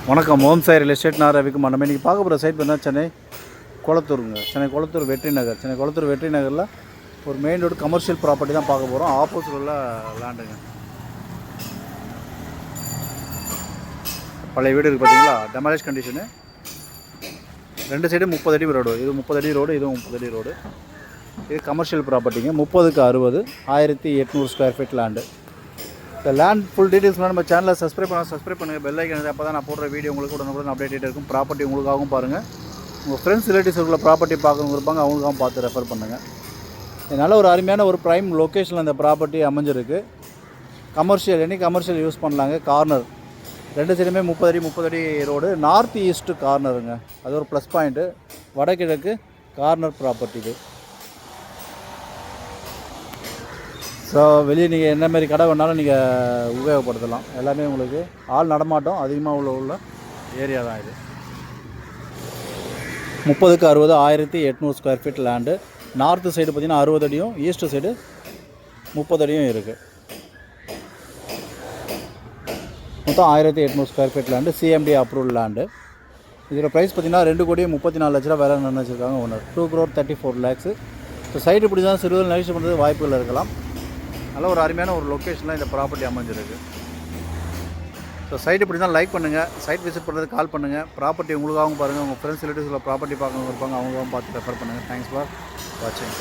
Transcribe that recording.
வணக்கம். ஓம் Sai real estate நான் ரவிக்குமார். நம்ம இன்றைக்கி பார்க்க போகிற சைட் பார்த்தா சென்னை குளத்தூருங்க. சென்னை குளத்தூர் வெற்றி நகர். சென்னை குளத்தூர் வெற்றி நகரில் ஒரு மெயின் ரோடு கமர்ஷியல் ப்ராப்பர்ட்டி தான் பார்க்க போகிறோம். ஆப்போசிட் உள்ள லேண்டுங்க. பழைய வீடு இருக்குது பார்த்தீங்களா, டெமாலிஷ் கண்டிஷனு. ரெண்டு சைடு 30 அடி ரோடு. இது 30 அடி ரோடு, இதுவும் 30 அடி ரோடு. இது கமர்ஷியல் ப்ராப்பர்ட்டிங்க. 30க்கு 60, 1800 ஸ்கொயர் ஃபீட் லேண்டு. இந்த லேண்ட் ஃபுல் டீட்டெயில்ஸ்லாம் நம்ம சேனலில் சப்ஸ்கிரைப் பண்ணுங்கள். பெல் ஐக்கன் அப்போ தான் நான் போடுற வீடியோ உங்களுக்கு உடனுக்குடன் அப்டேட் இருக்கும். ப்ராப்பர்ட்டி உங்களுக்காகவும் பாருங்கள். உங்கள் ஃப்ரெண்ட்ஸ் ரிலேட்டிவ்ஸ் உள்ள ப்ராப்பர்ட்டி பார்க்கணும் இருப்பாங்க, அவங்களுக்காகவும் பார்த்து ரெஃபர் பண்ணுங்கள். இதனால் ஒரு அருமையான ஒரு ப்ரைம் லொக்கேஷனில் அந்த ப்ராப்பர்ட்டி அமைஞ்சிருக்கு. கமர்ஷியல் யூஸ் பண்ணலாங்க. கார்னர் ரெண்டு சைடுமே 30 அடி ரோடு. North east கார்னருங்க. அது ஒரு ப்ளஸ் பாயிண்ட்டு. வடகிழக்கு கார்னர் ப்ராப்பர்ட்டி இது. ஸோ வெளியே நீங்கள் என்ன மாதிரி கடை வேணாலும் நீங்கள் உபயோகப்படுத்தலாம். எல்லாமே உங்களுக்கு ஆள் நடமாட்டம் அதிகமாக உள்ள ஏரியா தான் இது. 30க்கு 60, 1800 square feet land. North side பார்த்திங்கன்னா 60 அடியும், ஈஸ்ட்டு சைடு 30 அடியும் இருக்குது. மொத்தம் 1800 square feet land. CMD approval land. இதோட ப்ரைஸ் பார்த்திங்கன்னா 2,34,00,000 வேலை நினச்சிருக்காங்க ஓனர். 2,34 lakhs. ஸோ சைட்டு இப்படி தான் சிறுவர்கள் நிகழ்ச்சி பண்ணுறது வாய்ப்புகள் இருக்கலாம். நல்ல ஒரு அருமையான ஒரு லொக்கேஷனில் இந்த ப்ராப்பர்ட்டி அமைஞ்சிருக்கு. ஸோ சைட் இப்படி தான் லைக் பண்ணுங்கள். சைட் விசிட் பண்ணுறது கால் பண்ணுங்கள். ப்ராப்பர்ட்டி உங்களுக்காகவும் பாருங்கள். உங்கள் ஃப்ரெண்ட்ஸ் ரிலேட்டிவ்ஸில் ப்ராப்பர்ட்டி பார்க்கணும் இருப்பாங்க, அவங்களுக்காகவும் பார்த்து ரெஃபர் பண்ணுங்கள். தேங்க்ஸ் ஃபார் வாட்சிங்.